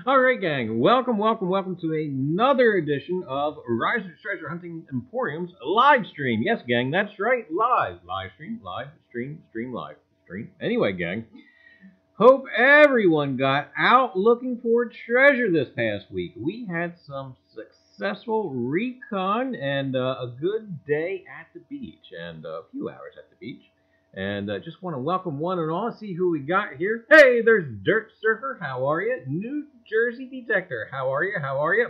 Alright gang, welcome to another edition of Reiser's Treasure Hunting Emporium's live stream. Yes gang, that's right, live stream. Anyway gang, hope everyone got out looking for treasure this past week. We had some successful recon and a good day at the beach and a few hours at the beach. And just want to welcome one and all, see who we got here. Hey, there's Dirt Surfer, how are you? New Jersey Detector, how are you?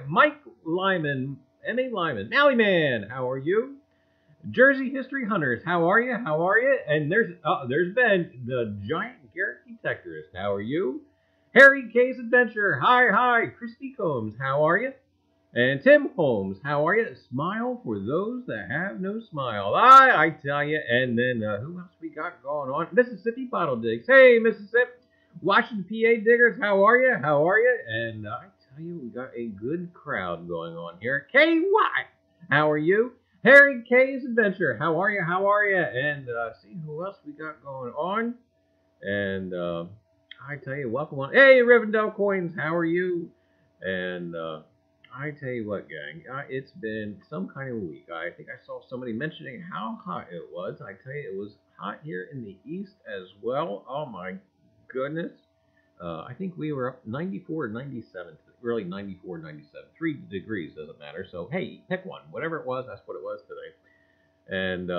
Mike Lyman, M.A. Lyman. Mally Man, how are you? Jersey History Hunters, how are you? And there's Ben, the Giant Garrett Detectorist, how are you? Harry K's Adventure, hi. Christy Combs, how are you? And Tim Holmes, how are you? Smile for those that have no smile. I tell you. And then who else we got going on? Mississippi Bottle Digs. Hey, Mississippi. Washington, PA Diggers, how are you? And I tell you, we got a good crowd going on here. KY, how are you? Harry K's Adventure, how are you? And see who else we got going on. And I tell you, welcome on. Hey, Rivendell Coins, how are you? And I tell you what, gang, it's been some kind of week. I think I saw somebody mentioning how hot it was. I tell you, it was hot here in the east as well. Oh my goodness. I think we were up 94 or 97, really 94, 97. 3 degrees, doesn't matter. So, hey, pick one. Whatever it was, that's what it was today. And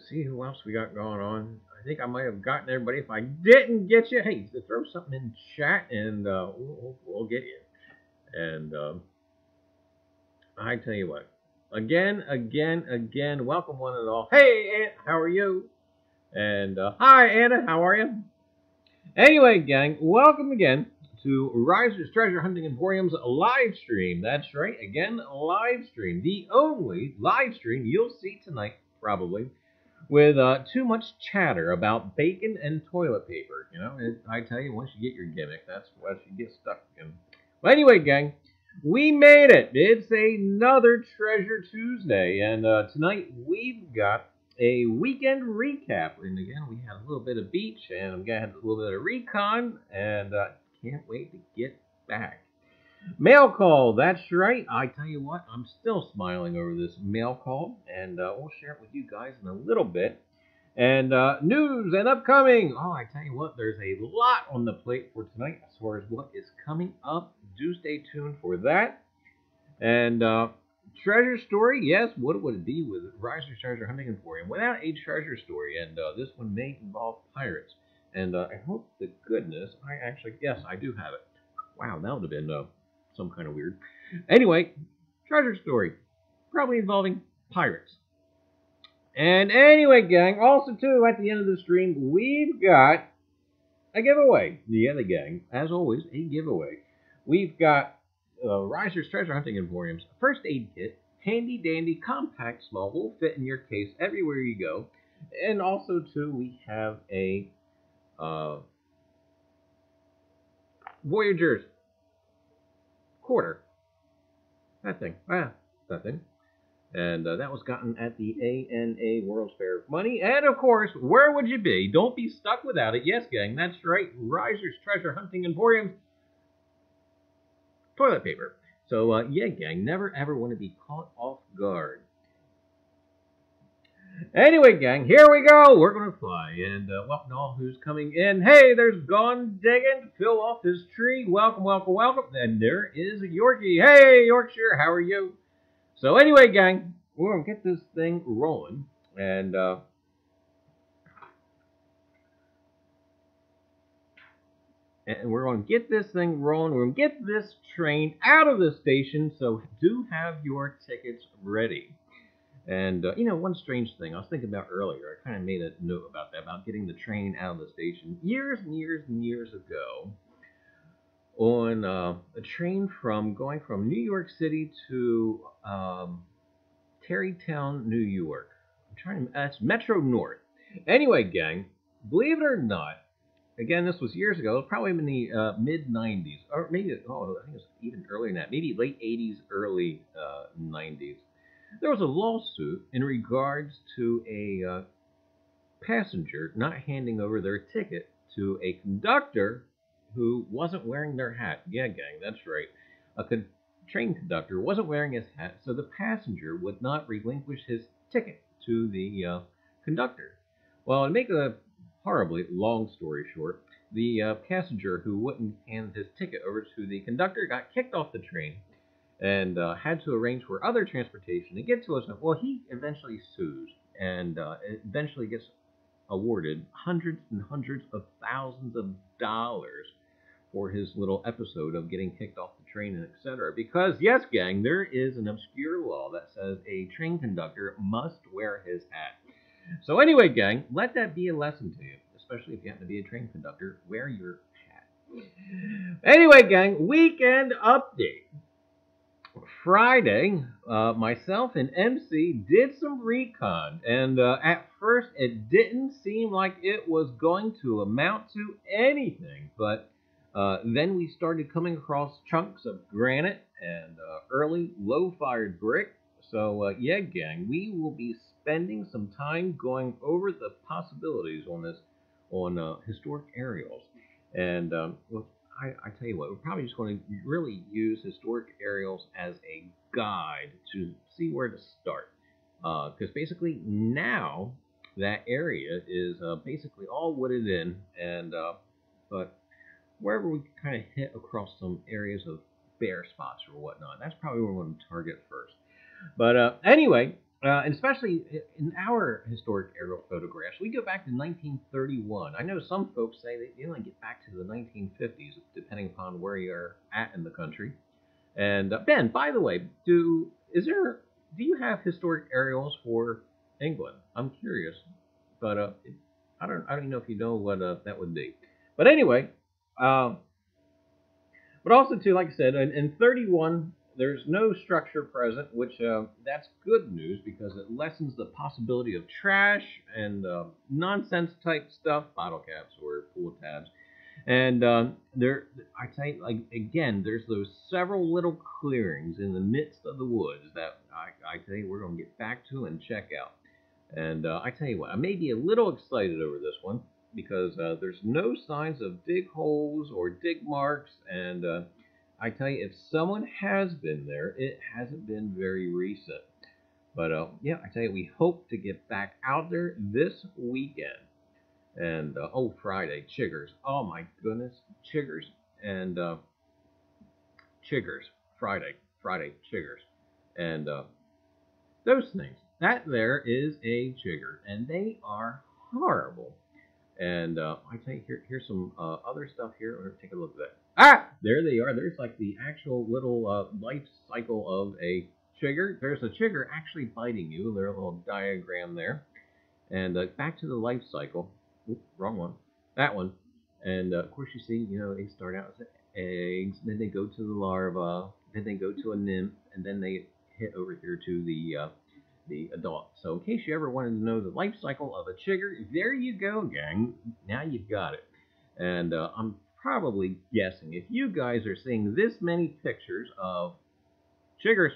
see who else we got going on. I think I might have gotten everybody. If I didn't get you, hey, throw something in chat and we'll get you. And I tell you what, again, welcome one and all. Hey, Aunt, how are you? And hi, Anna, how are you? Anyway, gang, welcome again to Reiser's Treasure Hunting Emporium's live stream. That's right, again, live stream. The only live stream you'll see tonight, probably, with too much chatter about bacon and toilet paper. You know, I tell you, once you get your gimmick, that's what you get stuck in. Well, anyway, gang, we made it. It's another Treasure Tuesday, and tonight we've got a weekend recap. And again, we had a little bit of beach, and we had a little bit of recon, and can't wait to get back. Mail call, that's right. I tell you what, I'm still smiling over this mail call, and we'll share it with you guys in a little bit. And news and upcoming. Oh, I tell you what, there's a lot on the plate for tonight as far as what is coming up. Do stay tuned for that. And treasure story, yes, what would it be with Reiser's Treasure Hunting Emporium without a treasure story? And this one may involve pirates. And I hope to goodness, yes, I do have it. Wow, that would have been some kind of weird. Anyway, treasure story, probably involving pirates. And anyway, gang, also, too, at the end of the stream, we've got a giveaway. Yeah, the gang, as always, a giveaway. We've got Reiser's Treasure Hunting Emporium's first aid kit, handy dandy, compact, small, will fit in your case everywhere you go. And also, too, we have a Voyager's quarter. That thing. That thing. And that was gotten at the ANA World's Fair of Money. And, of course, where would you be? Don't be stuck without it. Yes, gang, that's right. Reiser's Treasure Hunting Emporium's toilet paper. So, yeah, gang, never ever want to be caught off guard. Anyway, gang, here we go. We're going to fly. And welcome to all who's coming in. Hey, there's Gone Digging to fill off his tree. Welcome, welcome, welcome. And there is a Yorkie. Hey, Yorkshire, how are you? So anyway, gang, we're going to get this thing rolling. And we're going to get this thing rolling. We're going to get this train out of the station. So do have your tickets ready. And, you know, one strange thing I was thinking about earlier, I kind of made a note about that, about getting the train out of the station years and years and years ago on a train going from New York City to Tarrytown, New York. That's Metro North. Anyway, gang, believe it or not, again, this was years ago, probably in the mid-90s, or maybe, I think it was even earlier than that, maybe late 80s, early 90s. There was a lawsuit in regards to a passenger not handing over their ticket to a conductor who wasn't wearing their hat. Yeah, gang, that's right. A train conductor wasn't wearing his hat, so the passenger would not relinquish his ticket to the conductor. Well, to make a horribly long story short, the passenger who wouldn't hand his ticket over to the conductor got kicked off the train and had to arrange for other transportation to get to us. Well, he eventually sues and eventually gets awarded hundreds and hundreds of thousands of dollars for his little episode of getting kicked off the train and etc. Because, yes, gang, there is an obscure law that says a train conductor must wear his hat. So anyway, gang, let that be a lesson to you, especially if you happen to be a train conductor. Wear your hat. Anyway, gang, weekend update. Friday, myself and MC did some recon, and at first it didn't seem like it was going to amount to anything, but then we started coming across chunks of granite and early low-fired brick. So yeah, gang, we will be spending some time going over the possibilities on this, on historic aerials, and well, I tell you what, we're probably just going to really use historic aerials as a guide to see where to start. Because basically now that area is basically all wooded in, and but wherever we kind of hit across some areas of bare spots or whatnot, that's probably where we're going to target first. But anyway, and especially in our historic aerial photographs, we go back to 1931. I know some folks say that you only get back to the 1950s, depending upon where you're at in the country. And Ben, by the way, do you have historic aerials for England? I'm curious, but I don't know if you know what that would be. But anyway, but also too, like I said, in 31. There's no structure present, which that's good news because it lessens the possibility of trash and nonsense type stuff, bottle caps or pool tabs. And I tell you, like again, there's those several little clearings in the midst of the woods that I tell you we're going to get back to and check out. And I tell you what, I may be a little excited over this one because there's no signs of dig holes or dig marks, and I tell you, if someone has been there, it hasn't been very recent. But yeah, I tell you, we hope to get back out there this weekend. And oh, Friday, chiggers. Oh my goodness, chiggers and chiggers. Friday, chiggers, and those things. That there is a chigger, and they are horrible. And I tell you, here's some other stuff here. We're gonna take a look at that. Ah, there they are. There's like the actual little life cycle of a chigger. There's a chigger actually biting you. There's a little diagram there. And back to the life cycle. Oops, wrong one. That one. And of course, you see, you know, they start out as eggs, then they go to the larva, then they go to a nymph, and then they hit over here to the adult. So in case you ever wanted to know the life cycle of a chigger, there you go, gang. Now you've got it. And I'm probably guessing if you guys are seeing this many pictures of chiggers,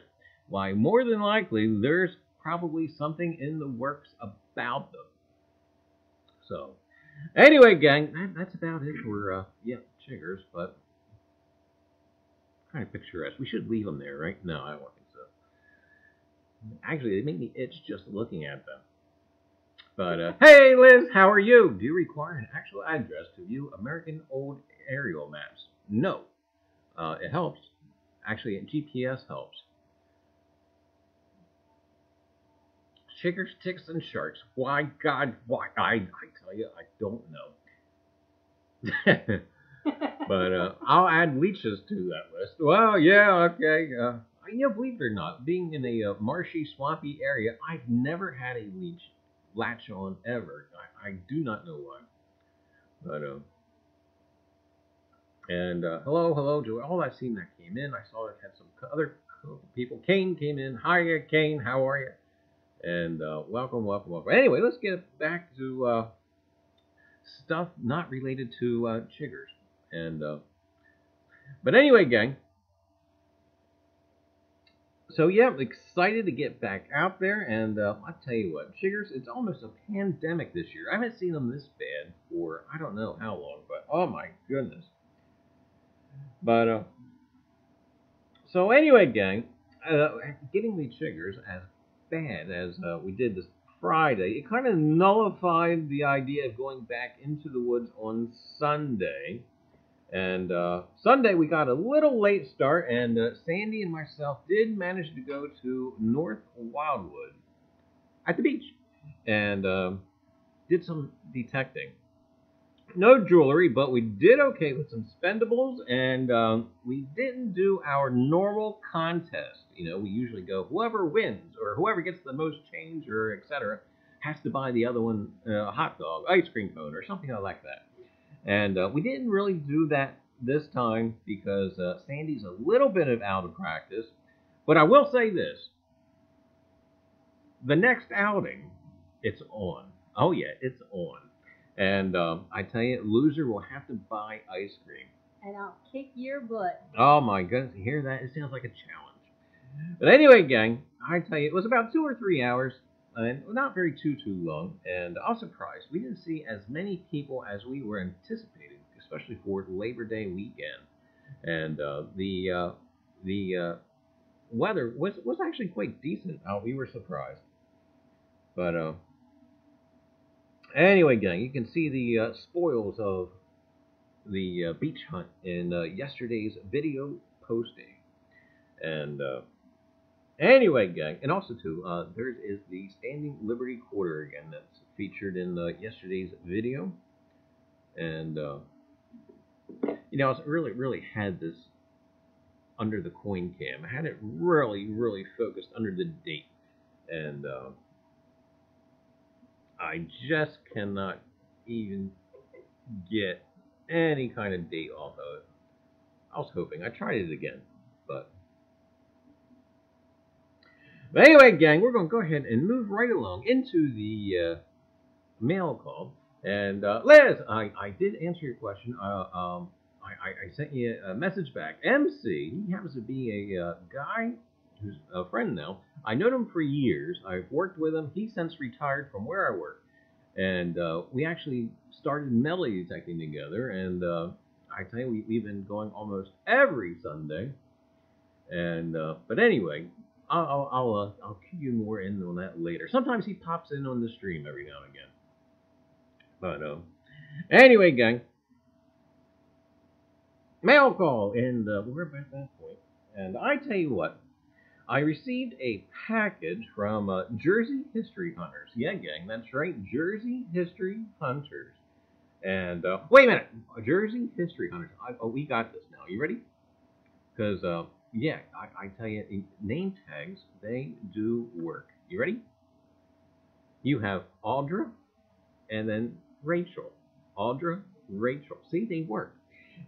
why more than likely there's probably something in the works about them. So anyway, gang, that's about it for yeah, chiggers. But kind of picturesque. We should leave them there, right? No, I don't think so. Actually, they make me itch just looking at them. But, hey, Liz, how are you? Do you require an actual address to view American old aerial maps? No. It helps. Actually, GPS helps. Chiggers, ticks, and sharks. Why, God, why? I tell you, I don't know. But I'll add leeches to that list. Well, yeah, okay. Believe it or not, being in a marshy, swampy area, I've never had a leech latch on ever. I do not know why. But hello to all I've seen that came in. I saw it had some other people. Kane came in. Hiya, Kane. How are you? And welcome. Anyway, let's get back to stuff not related to chiggers. And but anyway, gang. So yeah, I'm excited to get back out there, and I'll tell you what, chiggers, it's almost a pandemic this year. I haven't seen them this bad for I don't know how long, but oh my goodness. But so anyway, gang, getting the chiggers as bad as we did this Friday, it kind of nullified the idea of going back into the woods on Sunday. And Sunday we got a little late start, and Sandy and myself did manage to go to North Wildwood at the beach and did some detecting. No jewelry, but we did okay with some spendables, and we didn't do our normal contest. You know, we usually go whoever wins or whoever gets the most change or etc. has to buy the other one a hot dog, ice cream cone, or something like that. And we didn't really do that this time because Sandy's a little bit out of practice. But I will say this. The next outing, it's on. Oh, yeah, it's on. And I tell you, loser will have to buy ice cream. And I'll kick your butt. Oh, my goodness. You hear that? It sounds like a challenge. But anyway, gang, I tell you, it was about 2 or 3 hours. And not very too long, and I was surprised. We didn't see as many people as we were anticipating, especially for Labor Day weekend. And the weather was actually quite decent. We were surprised. But anyway, gang, you can see the spoils of the beach hunt in yesterday's video posting. And anyway, gang, and also too, there is the Standing Liberty Quarter again that's featured in yesterday's video, and you know, I really had this under the coin cam. I had it really focused under the date, and I just cannot even get any kind of date off of it. I was hoping. I tried it again, but anyway, gang, we're going to go ahead and move right along into the mail call. And Liz, I did answer your question. I sent you a message back. MC, he happens to be a guy who's a friend now. I known him for years. I've worked with him. He's since retired from where I work. And we actually started melody detecting together. And I tell you, we've been going almost every Sunday. And but anyway, I'll cue you more in on that later. Sometimes he pops in on the stream every now and again. But anyway, gang, mail call, and we're at that point. And I tell you what, I received a package from Jersey History Hunters. Yeah, gang, that's right, Jersey History Hunters. And wait a minute, Jersey History Hunters. We got this now. You ready? Because yeah, I tell you, name tags, they do work. You ready? You have Audra and then Rachel. Audra, Rachel. See, they work.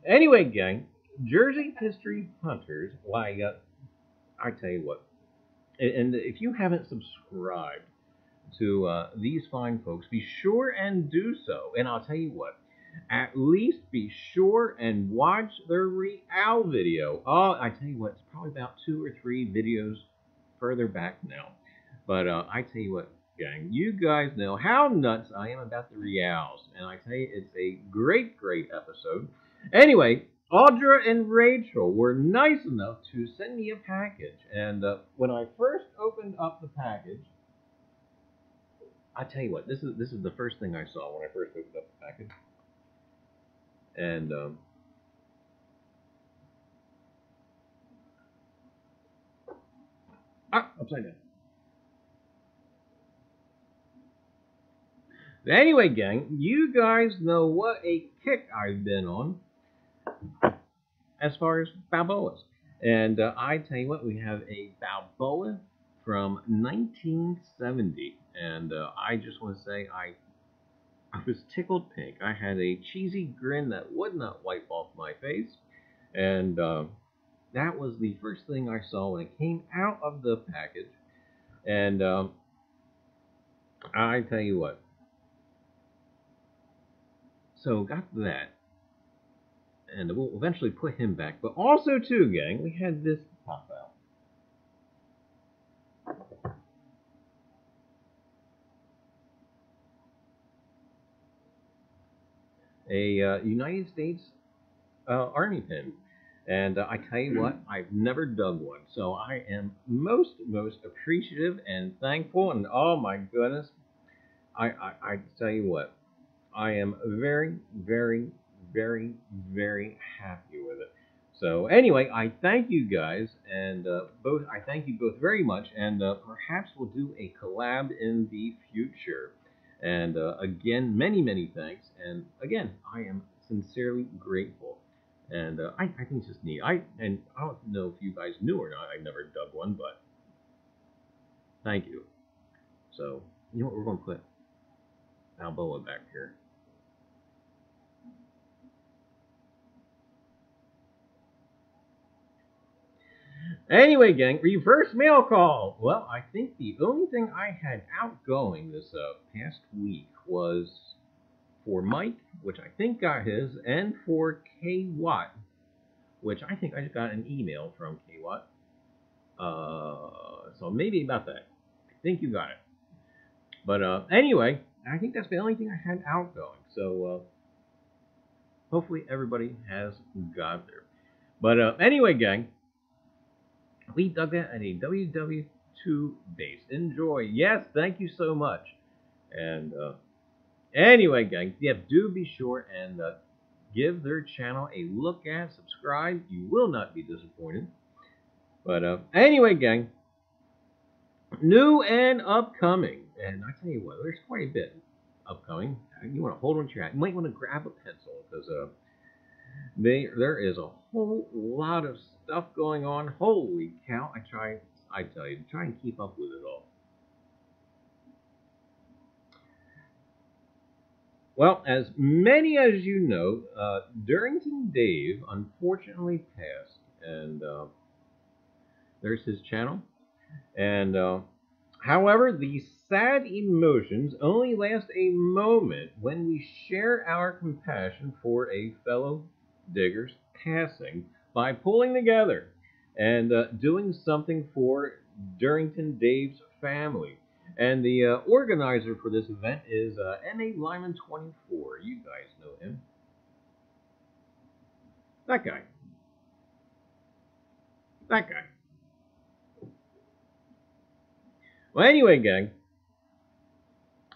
Anyway, gang, Jersey History Hunters, why, I tell you what, and if you haven't subscribed to these fine folks, be sure and do so. And I'll tell you what, at least be sure and watch their Real video. Oh, I tell you what, it's probably about 2 or 3 videos further back now. But I tell you what, gang, you guys know how nuts I am about the Reals. And I tell you, it's a great episode. Anyway, Audra and Rachel were nice enough to send me a package. And when I first opened up the package, I tell you what, this is the first thing I saw when I first opened up the package. And upside down. Anyway, gang, you guys know what a kick I've been on as far as Balboas. And I tell you what, we have a Balboa from 1970. And I just want to say I was tickled pink. I had a cheesy grin that would not wipe off my face. And that was the first thing I saw when it came out of the package. And I tell you what. So got that. And we'll eventually put him back. But also, too, gang, we had this pop out. A United States Army pin. And I tell you what, I've never dug one. So I am most appreciative and thankful. And oh my goodness, I tell you what, I am very happy with it. So anyway, I thank you guys, and I thank you both very much, and perhaps we'll do a collab in the future. And again, many thanks, and again, I am sincerely grateful. And I think it's just neat. I don't know if you guys knew or not. I never dug one, but thank you. So you know what, we're going to put Balboa back here. Anyway, gang, reverse mail call. Well, I think the only thing I had outgoing this past week was for Mike, which I think got his, and for K Watt, which I think I just got an email from K Watt. So maybe about that. I think you got it. But anyway, I think that's the only thing I had outgoing. So hopefully everybody has got there. But anyway, gang, we dug that at a WW2 base. Enjoy. Yes, thank you so much. And anyway, gang, yeah, do be sure and give their channel a look at, subscribe. You will not be disappointed. But anyway, gang, new and upcoming. And I tell you what, there's quite a bit upcoming. You want to hold on to your hat. You might want to grab a pencil because there is a whole lot of stuff going on. Holy cow! I tell you, try and keep up with it all. Well, as many as you know, Darrington Dave unfortunately passed, and there's his channel. And however, the sad emotions only last a moment when we share our compassion for a fellow digger's passing by pulling together and doing something for Darrington Dave's family. And the organizer for this event is M.A. Lyman 24. You guys know him. That guy. That guy. Well, anyway, gang,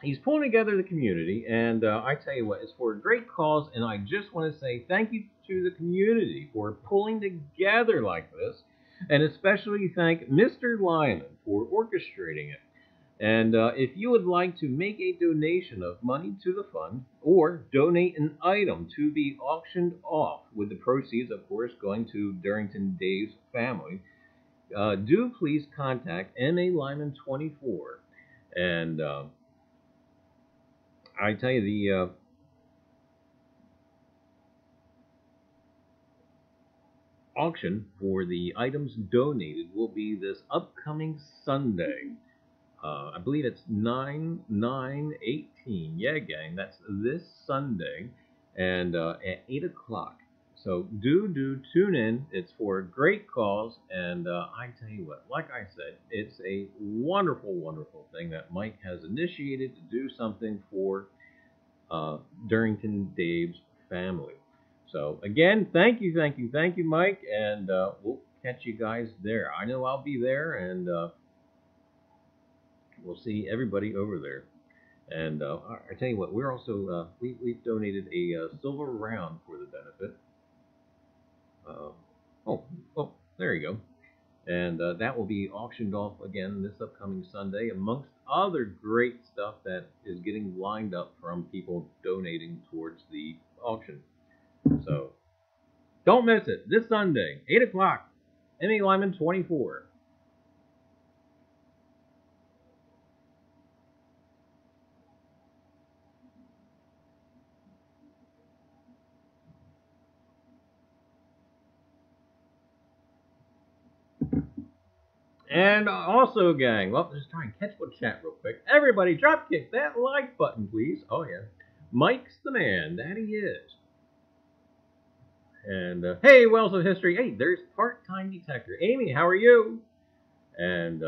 he's pulling together the community, and I tell you what, it's for a great cause, and I just want to say thank you to the community for pulling together like this, and especially thank Mr. Lyman for orchestrating it. And if you would like to make a donation of money to the fund, or donate an item to be auctioned off, with the proceeds, of course, going to Darrington Dave's family, do please contact M.A. Lyman 24. And I tell you, the auction for the items donated will be this upcoming Sunday. I believe it's 9/9/18. Yeah, gang, that's this Sunday, and at 8 o'clock. So do tune in. It's for a great cause, and I tell you what, like I said, it's a wonderful thing that Mike has initiated to do something for Darrington Dave's family. So again, thank you, Mike, and we'll catch you guys there. I know I'll be there, and we'll see everybody over there. And I tell you what, we're also we've donated a silver round for the benefit. Oh, there you go. And that will be auctioned off again this upcoming Sunday, amongst other great stuff that is getting lined up from people donating towards the auction. So don't miss it. This Sunday, 8 o'clock, Emmy Lyman 24. And also, gang, well, just try and catch one chat real quick. Everybody, drop kick that like button, please. Oh, yeah. Mike's the man. That he is. And, hey, Wells of History. Hey, there's Part-Time Detector. Amy, how are you? And,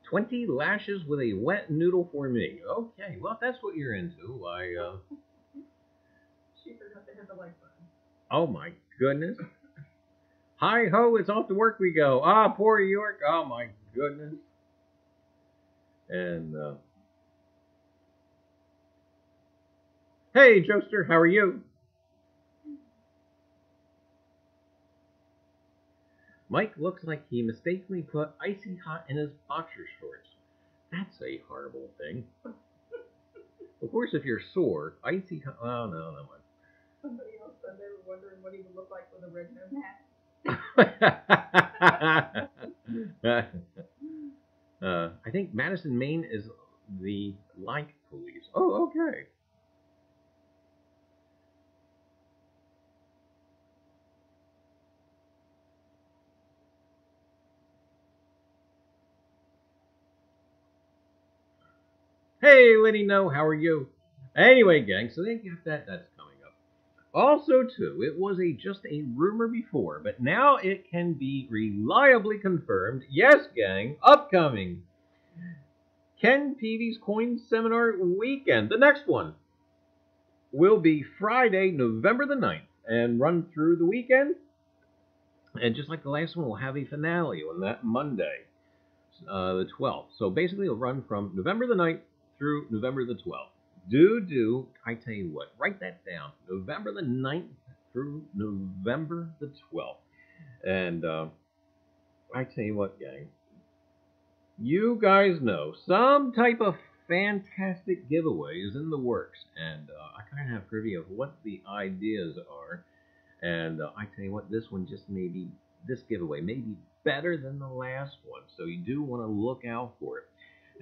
20 lashes with a wet noodle for me. Okay, well, if that's what you're into, She forgot to hit the like button. Oh, my goodness. Hi ho, it's off to work we go. Ah, poor York. Oh, my goodness. And, hey, Joester, how are you? Mike looks like he mistakenly put icy hot in his boxer shorts. That's a horrible thing. Of course, if you're sore, icy hot. Oh, no, no. Somebody else said they were wondering what he would look like with a red nose hat. I think Madison, Maine is the like police. Oh, okay. Hey, Liddy, no, how are you? Anyway, gang, so they got that. That's coming up. Also, too, it was just a rumor before, but now it can be reliably confirmed. Yes, gang, upcoming Ken Peavy's Coin Seminar Weekend. The next one will be Friday, November the 9th, and run through the weekend. And just like the last one, we'll have a finale on that Monday, the 12th. So basically, it'll run from November the 9th through November the 12th. I tell you what, write that down. November the 9th through November the 12th. And I tell you what, gang, you guys know some type of fantastic giveaway is in the works. And I kind of have privy of what the ideas are. And I tell you what, this giveaway may be better than the last one. So you do want to look out for it.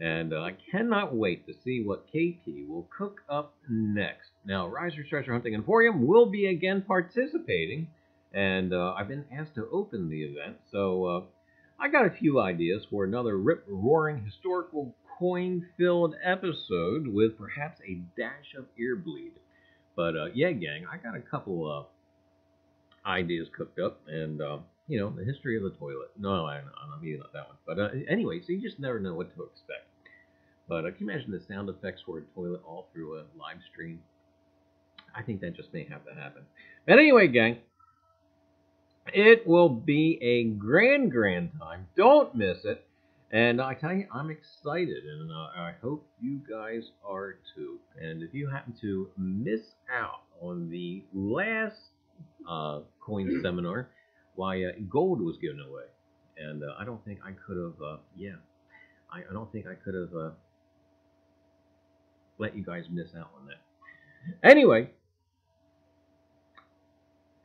And I cannot wait to see what KT will cook up next. Now, Reiser's Treasure Hunting Emporium will be again participating, and I've been asked to open the event, so I got a few ideas for another rip-roaring historical coin-filled episode with perhaps a dash of ear bleed. But yeah, gang, I got a couple ideas cooked up, and you know, the history of the toilet. No, I don't mean that one. But anyway, so you just never know what to expect. But can you imagine the sound effects for a toilet all through a live stream? I think that just may have to happen. But anyway, gang, it will be a grand time. Don't miss it. And I tell you, I'm excited, and I hope you guys are too. And if you happen to miss out on the last coin seminar, why gold was given away, and I don't think I could have. I don't think I could have let you guys miss out on that. Anyway,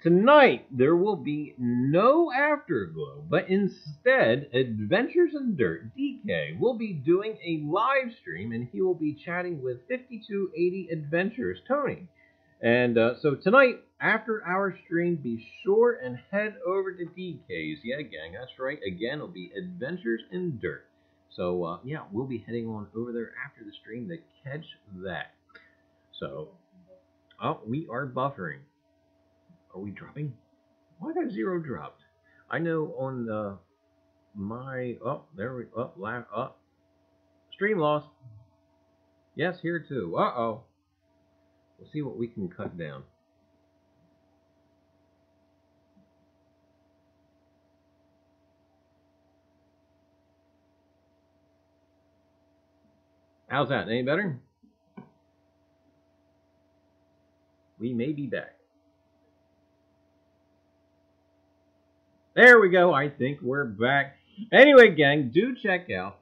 tonight there will be no Afterglow, but instead, Adventures in Dirt DK will be doing a live stream, and he will be chatting with 5280 Adventures Tony. And so tonight, after our stream, be sure and head over to DK's. Yeah, gang, that's right. Again, it'll be Adventures in Dirt. So, yeah, we'll be heading on over there after the stream to catch that. So, oh, we are buffering. Are we dropping? Why got 0 dropped? I know on my... Oh, there we... Oh, stream loss. Yes, here too. Uh-oh. We'll see what we can cut down. How's that? Any better? We may be back. There we go. I think we're back. Anyway, gang, do check out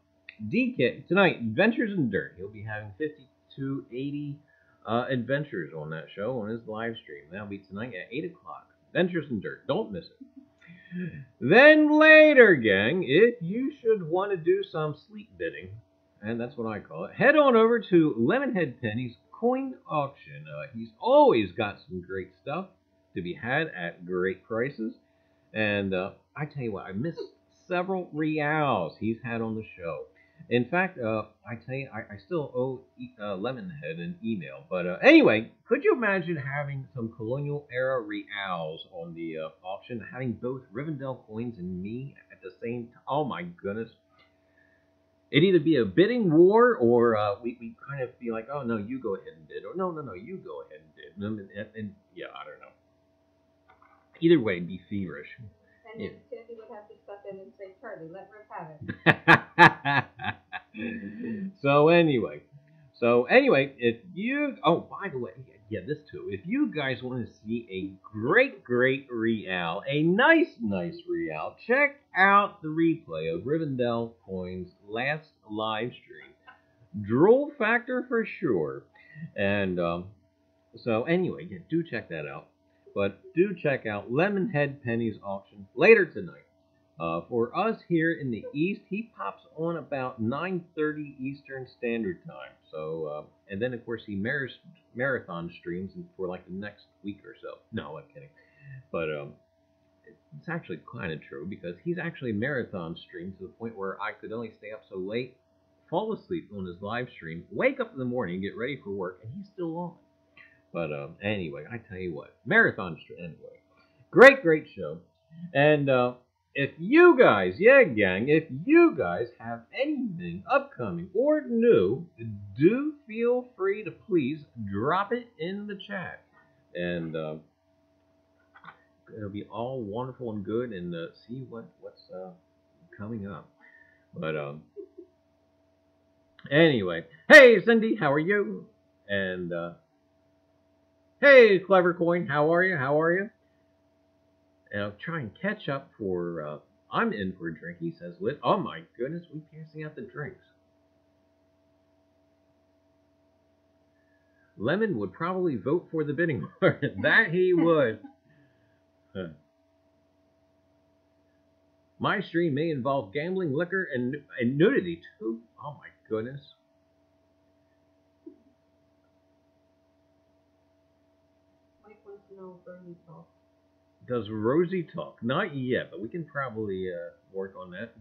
DK tonight. Adventures in Dirt. He'll be having 5280 adventures on that show on his live stream. That'll be tonight at 8 o'clock. Adventures in Dirt. Don't miss it. Then later, gang, if you should want to do some sleep bidding, and that's what I call it, head on over to Lemonhead Penny's coin auction. He's always got some great stuff to be had at great prices. And I tell you what, I missed several reals he's had on the show. In fact, I tell you, I still owe Lemonhead an email. But anyway, could you imagine having some colonial era reals on the auction, having both Rivendell coins and me at the same time? Oh my goodness. It'd either be a bidding war, or we kind of be like, oh no, you go ahead and bid, or no, you go ahead and bid. And yeah, I don't know. Either way, be feverish. And then Sandy would have to step in and say, Charlie, let Rick have it. So anyway, if you, oh, by the way, yeah, this too. If you guys want to see a great real, a nice real, check out the replay of Rivendell Coin's last live stream. Droll factor for sure. And so anyway, yeah, do check that out. But do check out Lemonhead Penny's auction later tonight. For us here in the East, he pops on about 9:30 Eastern Standard Time. So, and then of course he marathon streams for like the next week or so. No, I'm kidding. But it's actually kind of true, because he's actually marathon streamed to the point where I could only stay up so late, fall asleep on his live stream, wake up in the morning, get ready for work, and he's still on. But anyway, I tell you what, marathon stream anyway. Great show. And if you guys, yeah gang, if you guys have anything upcoming or new, do feel free to please drop it in the chat. And it'll be all wonderful and good, and see what's coming up. But anyway, hey Cindy, how are you? And hey Clever Coin, how are you? And I'll try and catch up for, I'm in for a drink, he says, Lit. Oh my goodness, we're passing out the drinks. Lemon would probably vote for the bidding war. That he would. My stream may involve gambling, liquor, and nudity too. Oh my goodness. Mike wants to know if Rosie talks. Does Rosie talk? Not yet, but we can probably work on that.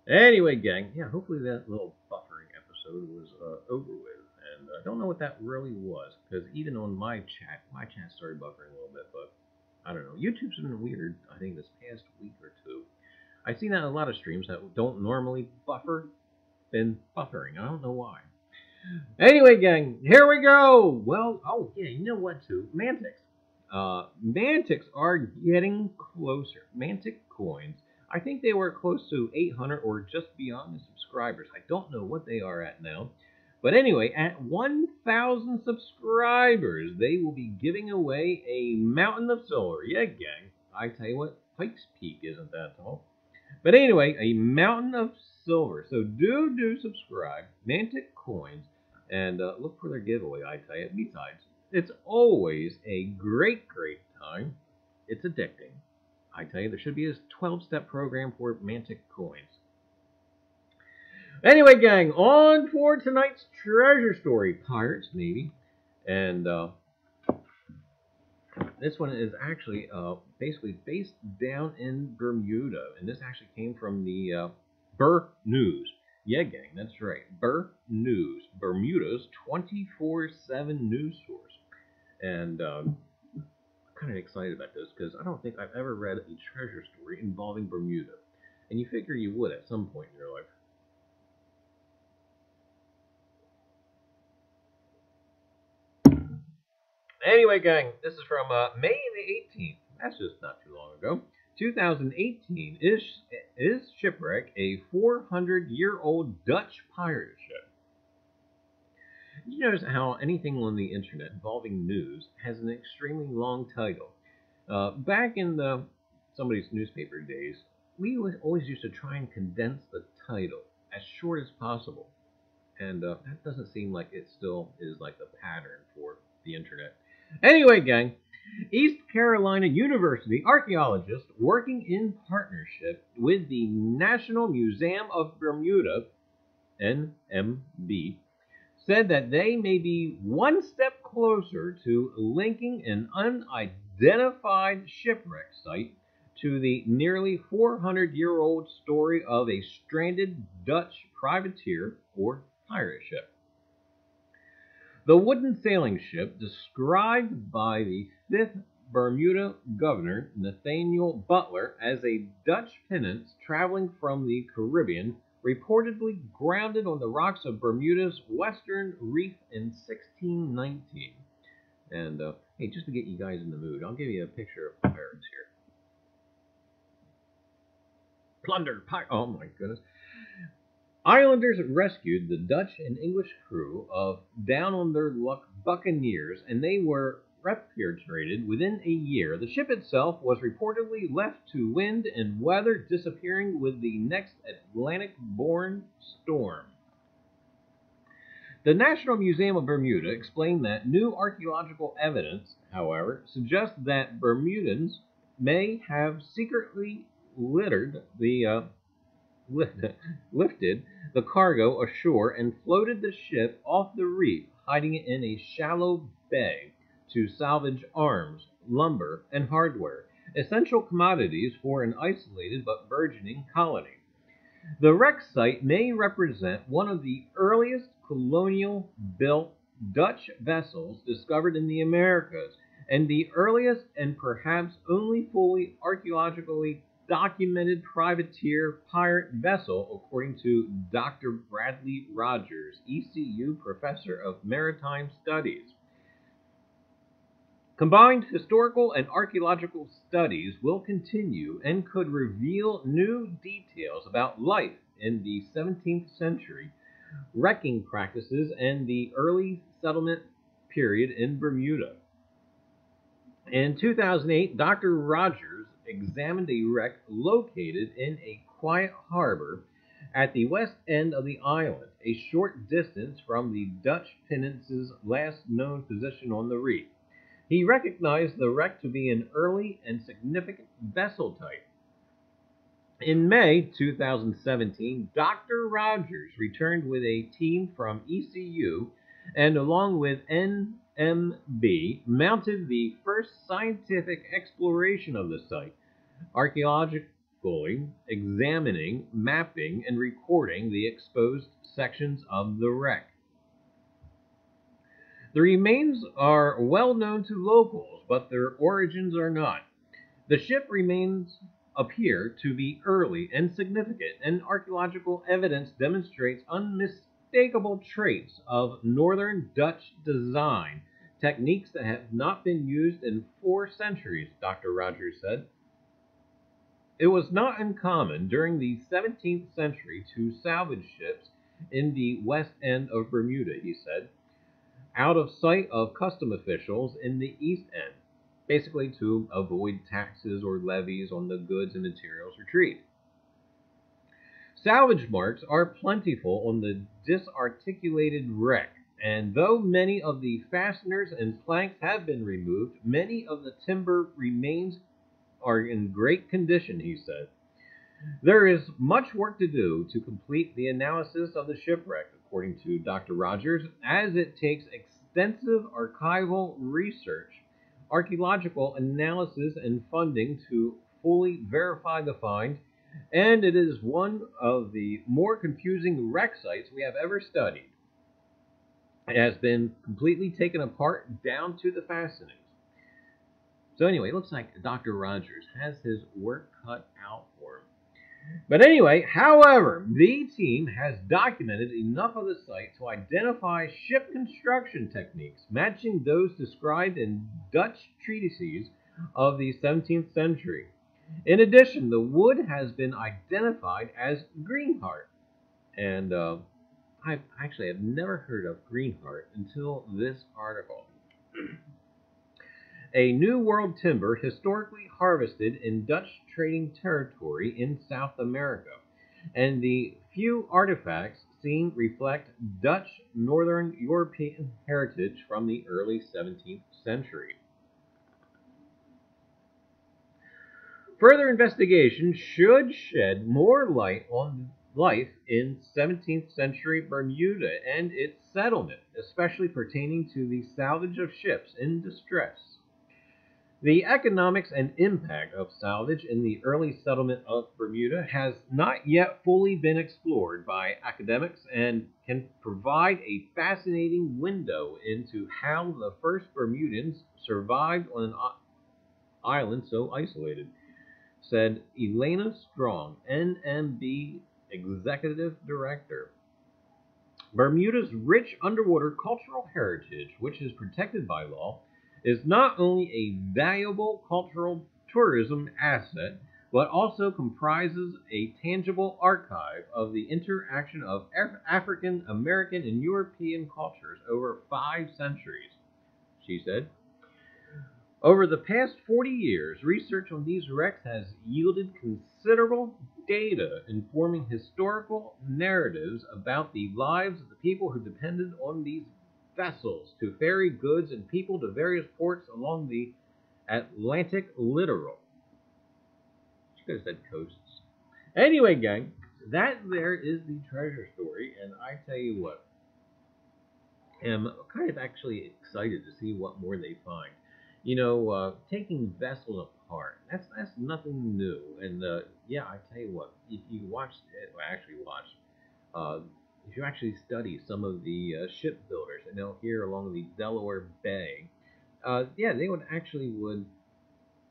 Anyway, gang, yeah, hopefully that little buffering episode was over with. And I don't know what that really was, because even on my chat started buffering a little bit, but I don't know. YouTube's been weird, I think, this past week or two. I've seen that in a lot of streams that don't normally buffer, been buffering. I don't know why. Anyway, gang, here we go. Well, oh, yeah, you know what, too? Mantics. Mantics are getting closer. Mantic coins. I think they were close to 800 or just beyond the subscribers. I don't know what they are at now. But anyway, at 1,000 subscribers, they will be giving away a mountain of silver. Yeah, gang. I tell you what, Pikes Peak isn't that tall. But anyway, a mountain of silver. So do subscribe. Mantic coins. And look for their giveaway, I tell you. Besides, it's always a great time. It's addicting. I tell you, there should be a 12-step program for Mantic coins. Anyway, gang, on for tonight's treasure story. Pirates, maybe. And this one is actually basically based down in Bermuda. And this actually came from the News. Yeah, gang, that's right. News, Bermuda's 24/7 news source. And I'm kind of excited about this because I don't think I've ever read a treasure story involving Bermuda. And you figure you would at some point in your life. Anyway, gang, this is from May the 18th. That's just not too long ago. 2018 is shipwreck a 400-year-old Dutch pirate ship. Did you notice how anything on the internet involving news has an extremely long title? Back in somebody's newspaper days, we always used to try and condense the title as short as possible. And that doesn't seem like it still is like the pattern for the internet. Anyway, gang, East Carolina University archaeologists working in partnership with the National Museum of Bermuda, NMB, said that they may be one step closer to linking an unidentified shipwreck site to the nearly 400-year-old story of a stranded Dutch privateer or pirate ship. The wooden sailing ship, described by the 5th Bermuda governor, Nathaniel Butler, as a Dutch pinnace traveling from the Caribbean, reportedly grounded on the rocks of Bermuda's western reef in 1619. And, hey, just to get you guys in the mood, I'll give you a picture of pirates here. Plunder, oh my goodness. Islanders rescued the Dutch and English crew of Down on Their Luck buccaneers, and they were repatriated within a year. The ship itself was reportedly left to wind and weather, disappearing with the next Atlantic-borne storm. The National Museum of Bermuda explained that new archaeological evidence, however, suggests that Bermudans may have secretly lifted the cargo ashore and floated the ship off the reef, hiding it in a shallow bay to salvage arms, lumber, and hardware, essential commodities for an isolated but burgeoning colony. The wreck site may represent one of the earliest colonial-built Dutch vessels discovered in the Americas, and the earliest and perhaps only fully archaeologically documented privateer pirate vessel, according to Dr. Bradley Rogers, ECU Professor of Maritime Studies. Combined historical and archaeological studies will continue and could reveal new details about life in the 17th century, wrecking practices, and the early settlement period in Bermuda. In 2008, Dr. Rogers examined a wreck located in a quiet harbor at the west end of the island, a short distance from the Dutch pinnace's last known position on the reef. He recognized the wreck to be an early and significant vessel type. In May 2017, Dr. Rogers returned with a team from ECU and, along with NMB, mounted the first scientific exploration of the site, archaeologically examining, mapping, and recording the exposed sections of the wreck. The remains are well known to locals, but their origins are not. The ship remains appear to be early and significant, and archaeological evidence demonstrates unmistakable traits of northern Dutch design, techniques that have not been used in 4 centuries, Dr. Rogers said. It was not uncommon during the 17th century to salvage ships in the west end of Bermuda, he said, out of sight of custom officials in the east end, basically to avoid taxes or levies on the goods and materials retrieved. Salvage marks are plentiful on the disarticulated wreck, and though many of the fasteners and planks have been removed, many of the timber remains are in great condition, he said. There is much work to do to complete the analysis of the shipwreck, according to Dr. Rogers, as it takes extensive archival research, archaeological analysis, and funding to fully verify the find. and it is one of the more confusing wreck sites we have ever studied. It has been completely taken apart down to the fastenings. So anyway, it looks like Dr. Rogers has his work cut out for him. But anyway, however, the team has documented enough of the site to identify ship construction techniques matching those described in Dutch treatises of the 17th century. In addition, the wood has been identified as greenheart. And I actually have never heard of greenheart until this article. A New World timber historically harvested in Dutch trading territory in South America, and the few artifacts seen reflect Dutch Northern European heritage from the early 17th century. Further investigation should shed more light on life in 17th century Bermuda and its settlement, especially pertaining to the salvage of ships in distress. The economics and impact of salvage in the early settlement of Bermuda has not yet fully been explored by academics and can provide a fascinating window into how the first Bermudans survived on an island so isolated, said Elena Strong, NMB Executive Director. Bermuda's rich underwater cultural heritage, which is protected by law, is not only a valuable cultural tourism asset, but also comprises a tangible archive of the interaction of African, American, and European cultures over 5 centuries, she said. Over the past 40 years, research on these wrecks has yielded considerable data informing historical narratives about the lives of the people who depended on these vessels to ferry goods and people to various ports along the Atlantic littoral. She could have said coasts. Anyway, gang, that there is the treasure story, and I tell you what, I'm kind of actually excited to see what more they find. You know, taking vessels apart, that's nothing new. And yeah, I tell you what, if you watch it, well, actually watch, if you actually study some of the shipbuilders, I know here along the Delaware Bay, yeah, they would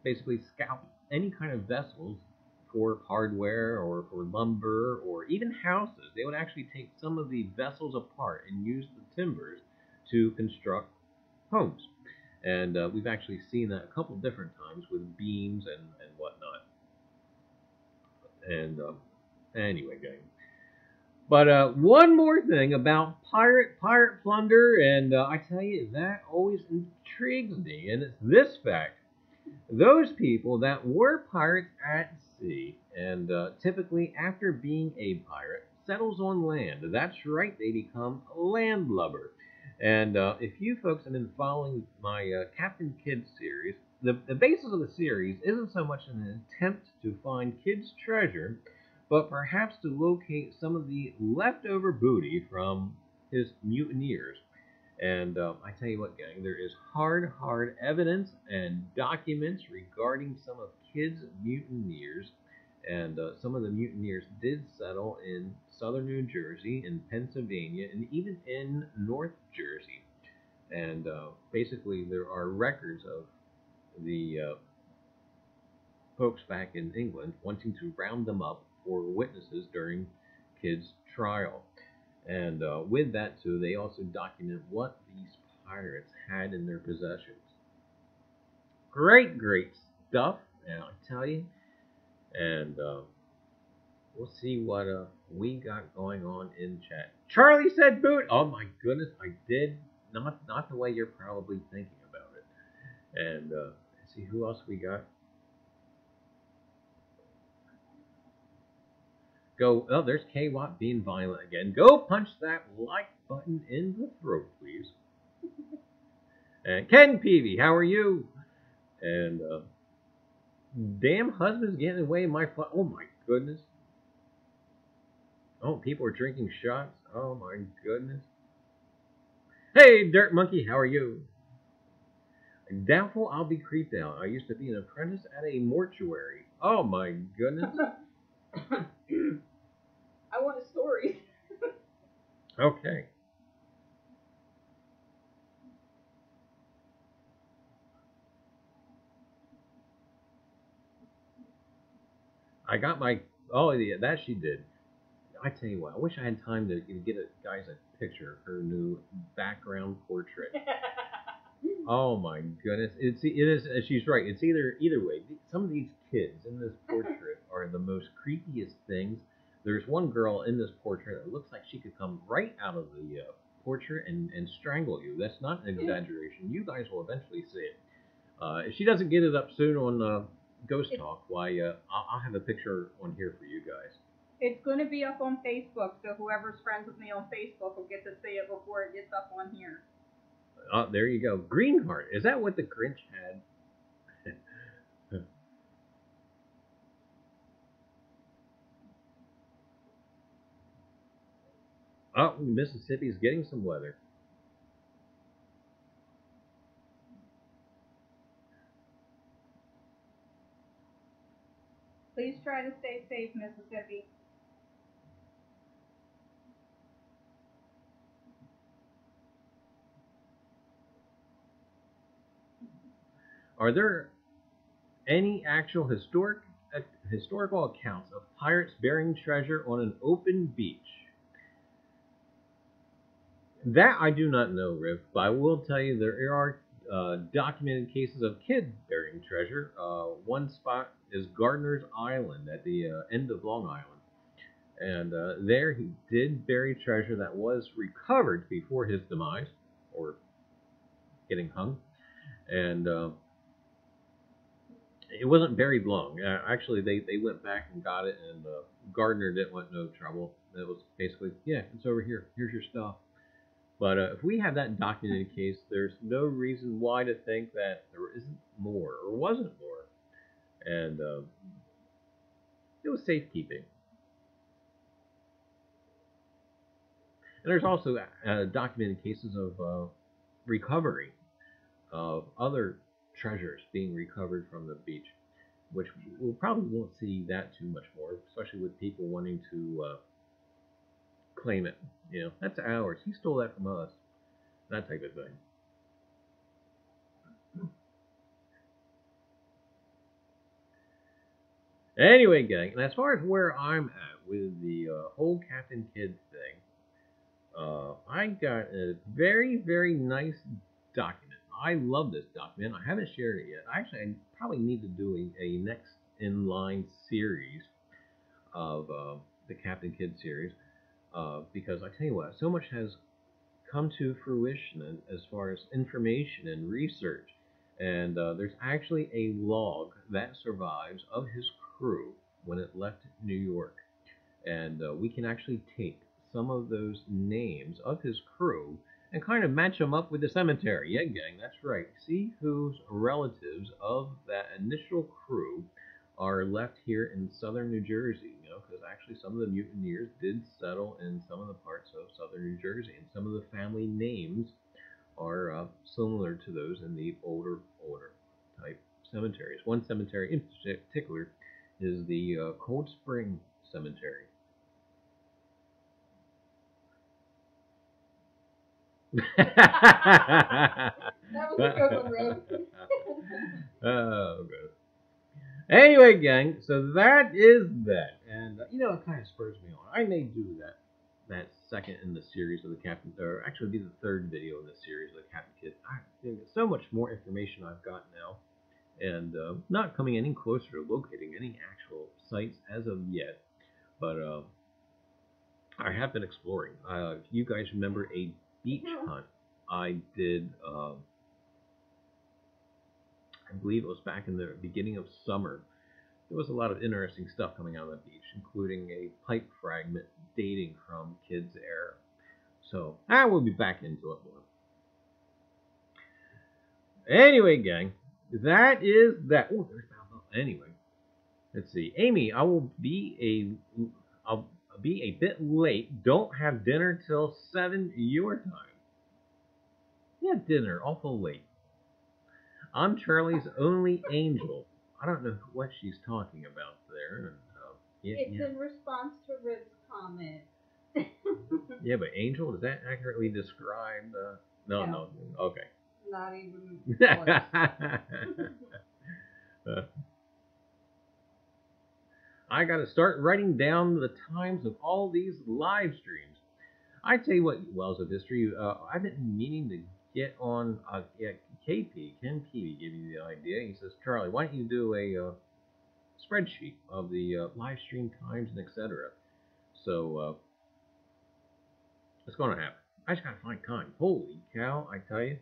basically scout any kind of vessels for hardware or for lumber or even houses. They would actually take some of the vessels apart and use the timbers to construct homes. And we've actually seen that a couple different times with beams and whatnot. And anyway, gang. But one more thing about pirate plunder, and I tell you, that always intrigues me, and it's this fact. Those people that were pirates at sea, and typically after being a pirate, settles on land. That's right, they become a landlubber. And if you folks have been following my Captain Kidd series, the basis of the series isn't so much an attempt to find Kidd's treasure, but perhaps to locate some of the leftover booty from his mutineers. And I tell you what, gang, there is hard evidence and documents regarding some of Kidd's mutineers. And some of the mutineers did settle in southern New Jersey, in Pennsylvania, and even in North Jersey. And basically, there are records of the folks back in England wanting to round them up for witnesses during Kidd's trial. And with that, too, they also document what these pirates had in their possessions. Great stuff, and I tell you. And we'll see what we got going on in chat. Charlie said boot. Oh my goodness, I did. Not the way you're probably thinking about it. And let's see who else we got. Go. Oh, there's K-Watt being violent again. Go punch that like button in the throat, please. And Ken Peavy, how are you? And damn husband's getting away in my oh my goodness. Oh, people are drinking shots. Oh my goodness. Hey, Dirt Monkey, how are you? Doubtful I'll be creeped out. I used to be an apprentice at a mortuary. Oh my goodness. I want stories. Okay. I got my. Oh yeah, that she did. I tell you what, I wish I had time to get a guys a picture of her new background portrait. Oh my goodness, it is. She's right. It's either way. Some of these kids in this portrait are the most creepiest things. There's one girl in this portrait that looks like she could come right out of the portrait and strangle you. That's not an exaggeration. You guys will eventually see it. If she doesn't get it up soon on Ghost Talk, why I'll have a picture on here for you guys. It's going to be up on Facebook, so whoever's friends with me on Facebook will get to see it before it gets up on here. Oh, there you go. Greenheart. Is that what the Grinch had? Oh, Mississippi's getting some weather. Please try to stay safe, Mississippi. Are there any actual historical accounts of pirates burying treasure on an open beach? That I do not know, Riff, but I will tell you there are documented cases of kids burying treasure. One spot is Gardner's Island at the end of Long Island. And there he did bury treasure that was recovered before his demise, or getting hung. And it wasn't buried long. Actually, they went back and got it, and Gardner didn't want no trouble. It was basically, yeah, it's over here. Here's your stuff. But if we have that documented case, there's no reason why to think that there isn't more, or wasn't more. And it was safekeeping. And there's also documented cases of recovery of other treasures being recovered from the beach, which we probably won't see that too much more, especially with people wanting to claim it. You know, that's ours. He stole that from us. That type of thing. Anyway, gang, and as far as where I'm at with the whole Captain Kidd thing, I got a very, very nice document. I love this document. I haven't shared it yet. Actually, I probably need to do a next in line series of the Captain Kidd series because I tell you what, so much has come to fruition as far as information and research. And there's actually a log that survives of his crew when it left New York. And we can actually take some of those names of his crew and kind of match them up with the cemetery. Yeah, gang, that's right. See whose relatives of that initial crew are left here in southern New Jersey, you know, because actually some of the mutineers did settle in some of the parts of southern New Jersey, and some of the family names are similar to those in the older type cemeteries. One cemetery in particular is the Cold Spring Cemetery. That was a good one, Rose. Oh, good. Anyway, gang, so that is that. And, you know, it kind of spurs me on. I may do that second in the series of the Captain, or actually be the third video in the series of the Captain Kidd. I think so much more information I've got now, and not coming any closer to locating any actual sites as of yet. But I have been exploring. If you guys remember a beach hunt I did, I believe it was back in the beginning of summer. There was a lot of interesting stuff coming out of the beach, including a pipe fragment dating from Kidd's era. So I will be back into it more. Anyway, gang, that is that. Oh, there's Balboa. Anyway, let's see. Amy, I'll be a bit late. Don't have dinner till 7 your time. Yeah, dinner awful late. I'm Charlie's only angel. I don't know what she's talking about there. Yeah, It's yeah. in response to Rib's comment. Yeah, but angel, does that accurately describe? No, No. no. Okay. Not even close. I got to start writing down the times of all these live streams. I tell you what, Wells of History, I've been meaning to get on. Yeah, Ken Peavy gave me the idea. He says, Charlie, why don't you do a spreadsheet of the live stream times and etc. So it's going to happen. I just got to find time. Holy cow, I tell you.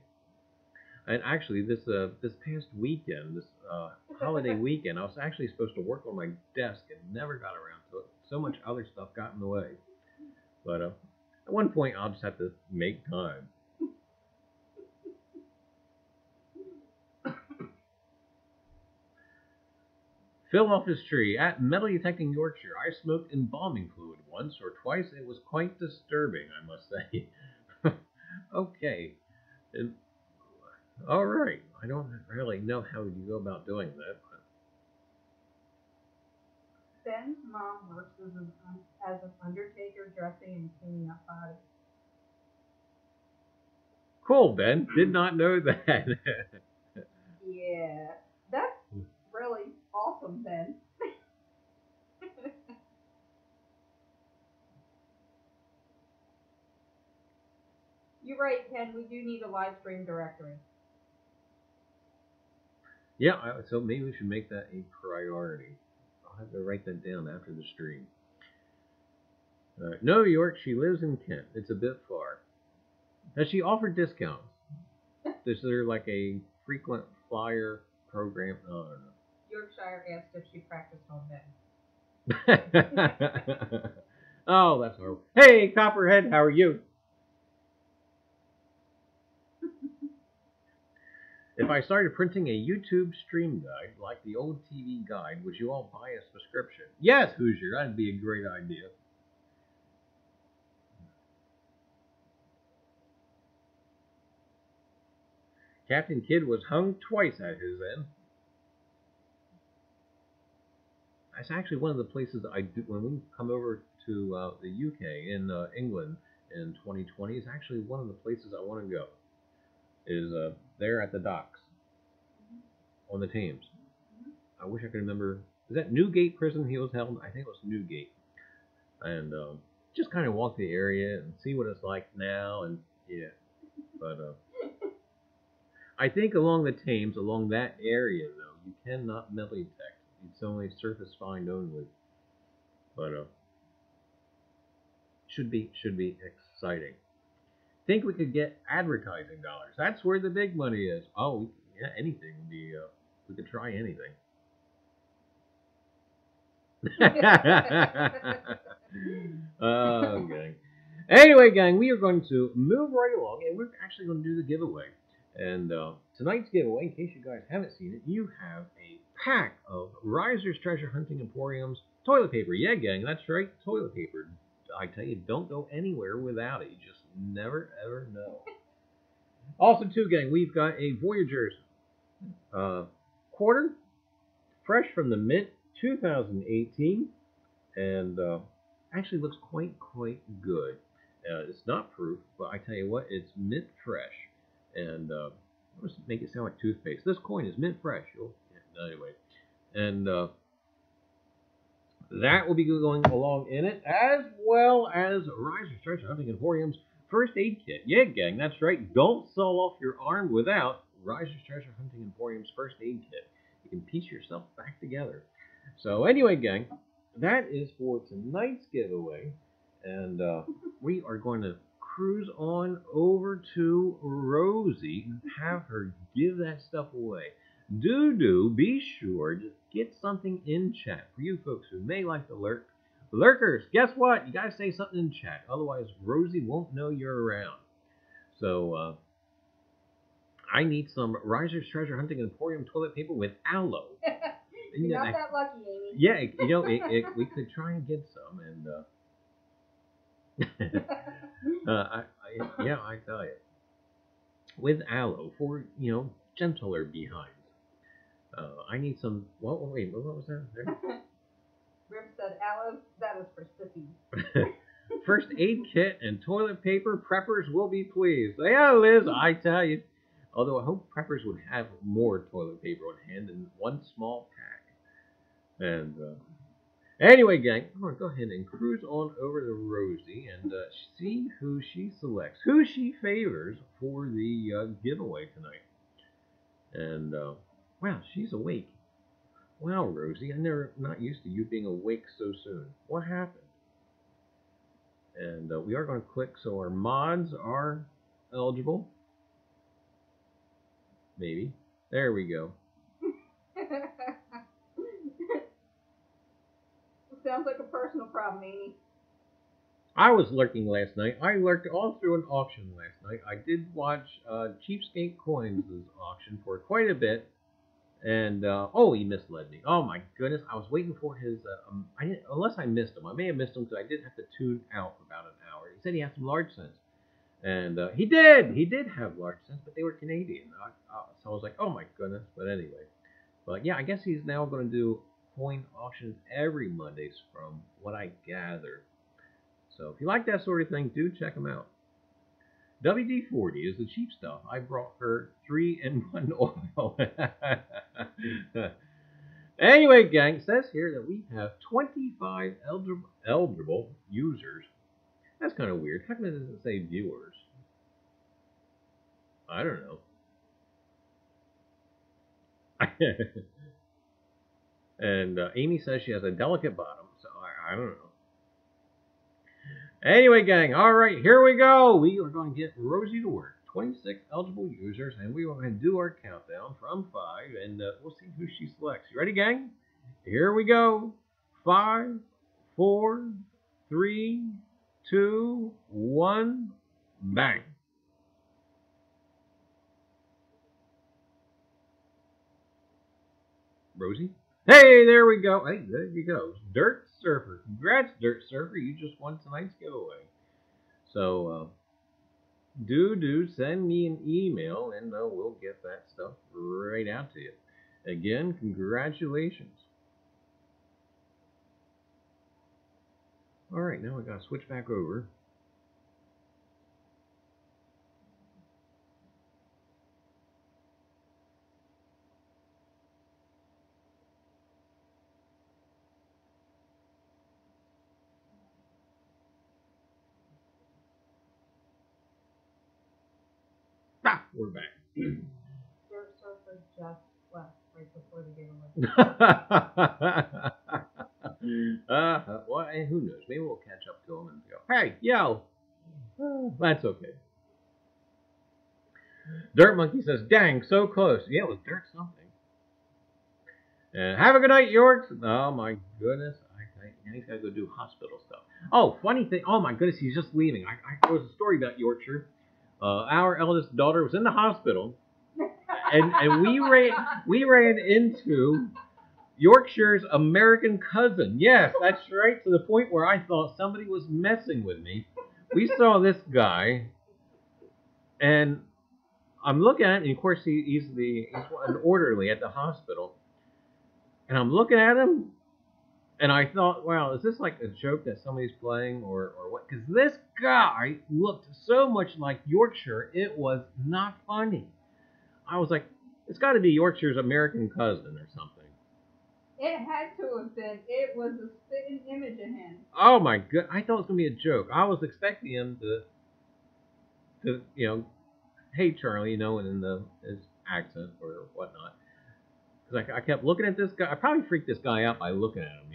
And actually, this past weekend, this holiday weekend, I was actually supposed to work on my desk and never got around to it. So much other stuff got in the way. But at one point, I'll just have to make time. Fill off his tree. At metal detecting Yorkshire, I smoked embalming fluid once or twice. It was quite disturbing, I must say. Okay. All right. I don't really know how you go about doing that. But... Ben's mom works as an undertaker, dressing and cleaning up bodies. Cool, Ben. Did not know that. Yeah, that's really awesome, Ben. You're right, Ken. We do need a live stream directory. Yeah, so maybe we should make that a priority. I'll have to write that down after the stream. No, York, she lives in Kent. It's a bit far. Has she offered discounts? Is there like a frequent flyer program? Oh, I don't know. Yorkshire asked if she practiced on Ben. Oh, that's horrible. Hey, Copperhead, how are you? If I started printing a YouTube stream guide like the old TV guide, would you all buy a subscription? Yes, Hoosier, that'd be a great idea. Captain Kidd was hung twice at his end. That's actually one of the places I do when we come over to the UK in England in 2020. Is actually one of the places I want to go. Is there at the docks on the Thames. I wish I could remember. Is that Newgate prison he was held? I think it was Newgate. And just kind of walk the area and see what it's like now. And yeah, but I think along the Thames, along that area though, you cannot metal detect. It's only surface find only. But should be exciting. Think we could get advertising dollars. That's where the big money is. Oh, yeah, anything would be. We could try anything. Oh, gang. Anyway, gang, we are going to move right along, and we're actually going to do the giveaway. And tonight's giveaway, in case you guys haven't seen it, you have a pack of Reiser's Treasure Hunting Emporium's toilet paper. Yeah, gang, that's right, toilet paper. I tell you, don't go anywhere without it. You just never, ever know. Also, too, gang, we've got a Voyager's quarter, fresh from the mint, 2018, and actually looks quite good. It's not proof, but I tell you what, it's mint fresh. And let's make it sound like toothpaste. This coin is mint fresh. Anyway, and that will be going along in it, as well as Reiser's Treasure Hunting Emporium's first aid kit. Yeah, gang, that's right. Don't saw off your arm without Reiser's Treasure Hunting Emporium's first aid kit. You can piece yourself back together. So anyway, gang, that is for tonight's giveaway, and we are going to cruise on over to Rosie and have her give that stuff away. Be sure to get something in chat for you folks who may like to lurk. Lurkers, guess what? You gotta say something in chat, otherwise Rosie won't know you're around. So I need some Reiser's Treasure Hunting Emporium toilet paper with aloe. You're not that lucky, Amy. Yeah, you know, we could try and get some, and I tell you, with aloe for gentler behinds. I need some. Wait, what was that? Rip said, Alice, that is for sissies. First aid kit and toilet paper. Preppers will be pleased. Yeah, Liz, I tell you. Although I hope preppers would have more toilet paper on hand than one small pack. And anyway, gang, I'm going to go ahead and cruise on over to Rosie and see who she selects, who she favors for the giveaway tonight. And, wow, she's awake. Wow, Rosie, I'm not used to you being awake so soon. What happened? And we are going to click so our mods are eligible. Maybe. There we go. Sounds like a personal problem, Amy. I was lurking last night. I lurked all through an auction last night. I did watch Cheapskate Coins' auction for quite a bit. And, oh, he misled me. Oh, my goodness. I was waiting for his, unless I missed him. I may have missed him because I did have to tune out for about an hour. He said he had some large cents. And he did. He did have large cents, but they were Canadian. So I was like, oh, my goodness. But anyway. But, yeah, I guess he's now going to do coin auctions every Mondays from what I gather. So if you like that sort of thing, do check him out. WD-40 is the cheap stuff. I brought her 3-in-1 oil. Anyway, gang, it says here that we have 25 eligible users. That's kind of weird. How come it doesn't say viewers? I don't know. And Amy says she has a delicate bottom, so I don't know. Anyway, gang, all right, here we go. We are going to get Rosie to work. 26 eligible users, and we are going to do our countdown from 5, and we'll see who she selects. You ready, gang? Here we go. 5, 4, 3, 2, 1, bang. Rosie? Hey, there we go. Hey, there you go. Dirt Surfer. Congrats, Dirt Surfer. You just won tonight's giveaway. So, do send me an email, and we'll get that stuff right out to you. Again, congratulations. All right, now I got to switch back over. Ah, we're back. Dirt Surfer just left right before the giveaway. Well, and who knows? Maybe we'll catch up to him and go, hey, yo. That's okay. Dirt Monkey says, dang, so close. Yeah, it was Dirt something. And have a good night, Yorks. Oh, my goodness. Now he's got to go do hospital stuff. Oh, funny thing. Oh, my goodness, he's just leaving. There was a story about Yorkshire. Our eldest daughter was in the hospital, and we ran into Yorkshire's American cousin. Yes, that's right, to the point where I thought somebody was messing with me. We saw this guy, and I'm looking at him, and of course he's an orderly at the hospital, and I'm looking at him, and I thought, wow, is this like a joke that somebody's playing or what? Because this guy looked so much like Yorkshire, it was not funny. I was like, it's got to be Yorkshire's American cousin or something. It had to have been. It was a spitting image of him. Oh my god, I thought it was going to be a joke. I was expecting him to hey Charlie, in his accent or whatnot. Because I kept looking at this guy. I probably freaked this guy out by looking at him,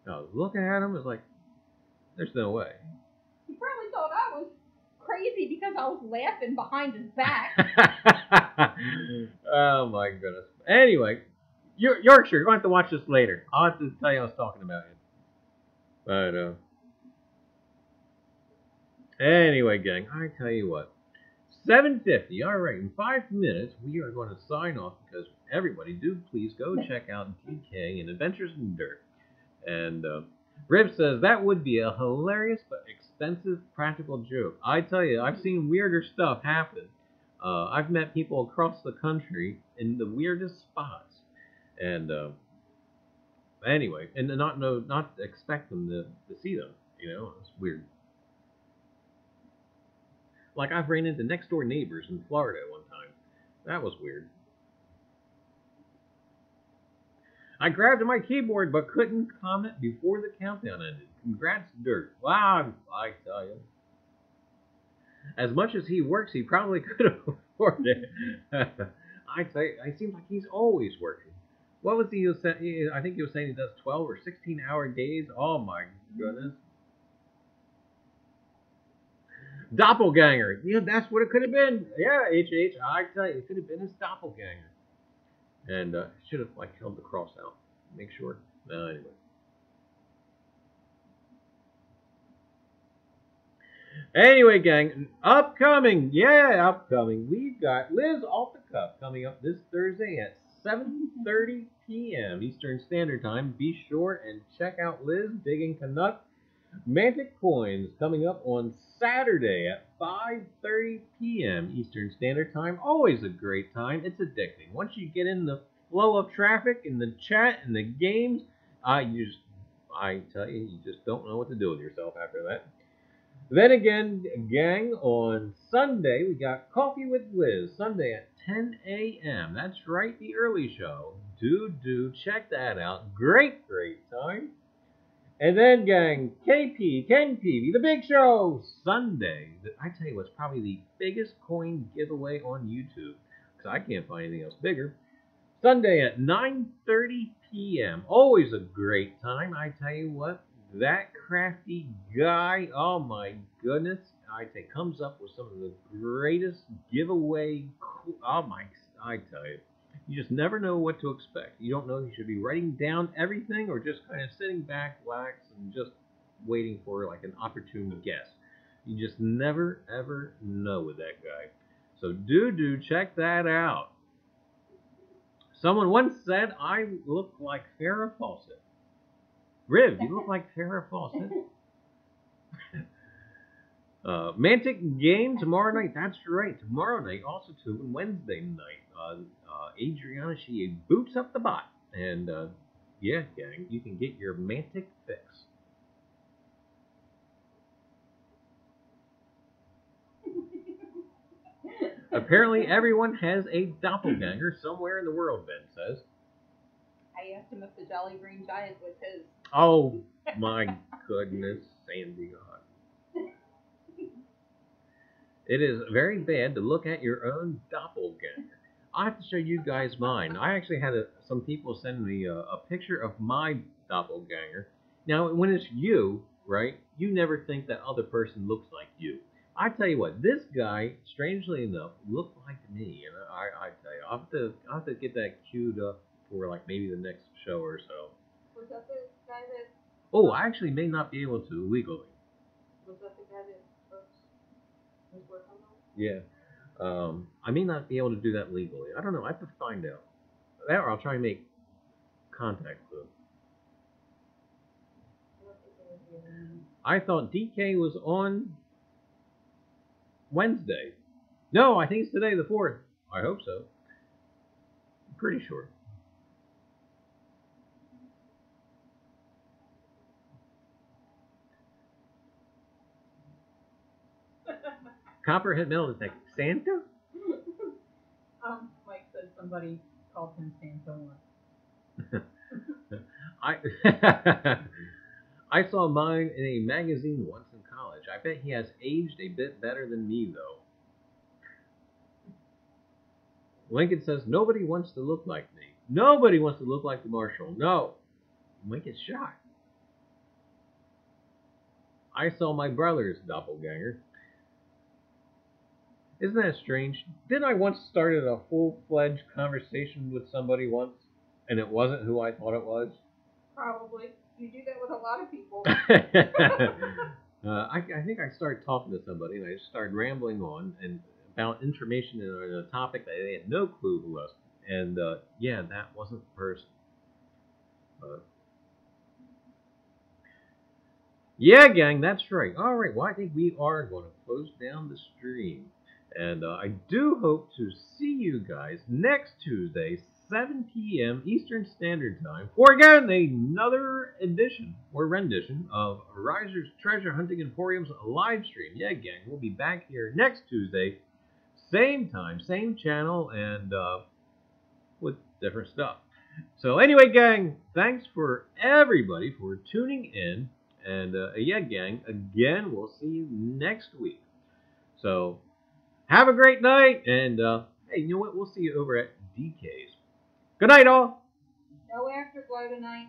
I was looking at him, it's like, there's no way. He probably thought I was crazy because I was laughing behind his back. Oh my goodness. Anyway, Yorkshire, you're going to have to watch this later. I'll have to tell you I was talking about it. But, anyway, gang, I tell you what. 7:50. All right, in 5 minutes, we are going to sign off because everybody, do please go check out DK and Adventures in Dirt. And Rib says that would be a hilarious but expensive practical joke. I tell you, I've seen weirder stuff happen. I've met people across the country in the weirdest spots. And Anyway, and not expect them to see them. You know, it's weird. Like I've ran into next door neighbors in Florida one time. That was weird. I grabbed my keyboard but couldn't comment before the countdown ended. Congrats, Dirt. Wow, I tell you. As much as he works, he probably could afford it. I tell you, it seems like he's always working. What was he saying? I think he was saying he does 12 or 16-hour days. Oh my goodness. Doppelganger. Yeah, that's what it could have been. Yeah, HH. I tell you, it could have been his doppelganger. And should have like held the cross out. Make sure. Anyway. Anyway, gang, upcoming, we've got Liz Off the Cuff coming up this Thursday at 7:30 p.m. Eastern Standard Time. Be sure and check out Liz Digging Canuck Mantic Coins coming up on Saturday at 5:30 p.m. Eastern Standard Time. Always a great time. It's addicting. Once you get in the flow of traffic, in the chat, in the games, I tell you, you just don't know what to do with yourself after that. Then again, gang, on Sunday, we got Coffee with Liz, Sunday at 10 a.m. That's right, the early show. Do check that out. Great time. And then, gang, Ken Peavy, the big show, Sunday. I tell you what's probably the biggest coin giveaway on YouTube, because I can't find anything else bigger. Sunday at 9:30 p.m. Always a great time. I tell you what. That crafty guy, oh my goodness, I tell you, comes up with some of the greatest giveaway, I tell you, you just never know what to expect. You don't know if you should be writing down everything or just kind of sitting back, relax, and just waiting for like an opportune guess. You just never, ever know with that guy. So do check that out. Someone once said I look like Farrah Fawcett. Riv, you look like Farrah Fawcett. Mantic game tomorrow night. That's right. Tomorrow night, also too, and Wednesday night. Adriana, she boots up the bot. And, yeah, gang, you can get your Mantic fix. Apparently, everyone has a doppelganger somewhere in the world, Ben says. I asked him if the Jolly Green Giant was his. Oh, my goodness, Sandy God. It is very bad to look at your own doppelganger. I have to show you guys mine. I actually had some people send me a picture of my doppelganger. Now, when it's you, right, you never think that other person looks like you. I tell you what, this guy, strangely enough, looked like me. And I tell you, I'll have to get that queued up for like maybe the next show or so. Was that the guy that... Oh, I actually may not be able to legally. Was that the guy that was working on that? Yeah. I may not be able to do that legally. I don't know. I have to find out. That or I'll try and make contact with him. I thought DK was on Wednesday. No, I think it's today the 4th. I hope so. I'm pretty sure. Copperhead metal detector. Santa? Mike said somebody called him Santa once. I saw mine in a magazine once in college. I bet he has aged a bit better than me, though. Lincoln says, nobody wants to look like me. Nobody wants to look like the Marshal. No. Lincoln's shocked. I saw my brother's doppelganger. Isn't that strange? Didn't I once started a full-fledged conversation with somebody once, and it wasn't who I thought it was? Probably. You do that with a lot of people. I think I started talking to somebody, and I just started rambling on and about information in a topic that they had no clue who was. And, yeah, that wasn't the person. Yeah, gang, that's right. All right, well, I think we are going to close down the stream. And I do hope to see you guys next Tuesday, 7 p.m. Eastern Standard Time for, again, another edition or rendition of Reiser's Treasure Hunting Emporium's live stream. Yeah, gang, we'll be back here next Tuesday, same time, same channel, and with different stuff. So anyway, gang, thanks for everybody for tuning in. And yeah, gang, again, we'll see you next week. So have a great night. And hey, you know what? We'll see you over at DK's. Good night, all. No afterglow tonight.